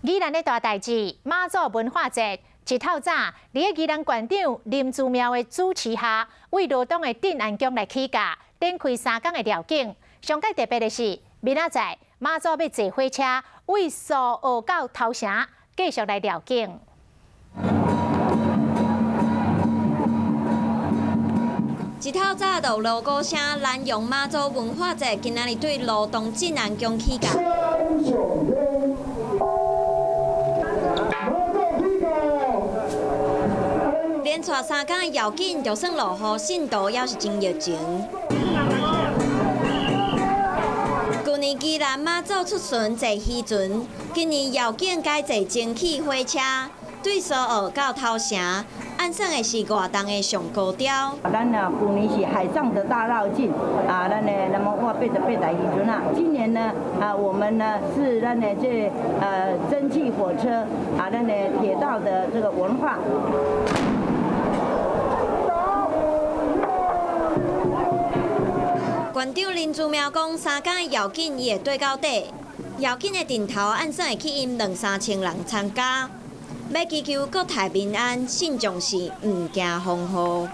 宜兰的大代志，妈祖文化节一透早，伫个宜兰县长林祖妙的主持下，为罗东的镇安宫来起驾，展开3天的绕境。上界特别的是，明仔载妈祖要坐火车，为苏澳到头城，继续来绕境。 一透早就锣鼓声，南洋妈祖文化节今仔日对罗东镇安宫起驾。连续3天的绕境，就算落雨，信徒也是真热情。去年宜兰妈祖出巡坐渔船，今年绕境改坐蒸汽火车，对苏澳到头城。 按算的是外东的上高调。咱呢，去年是海上的大绕境啊，咱呢，那么我八台渔船啊。今年呢，我们呢是咱呢这蒸汽火车啊，咱呢铁道的这个文化。县长林祖妙讲，3天的绕境伊会对到底，绕境的顶头按算会吸引2、3千人参加。 要祈求国泰民安，信众是唔惊风雨。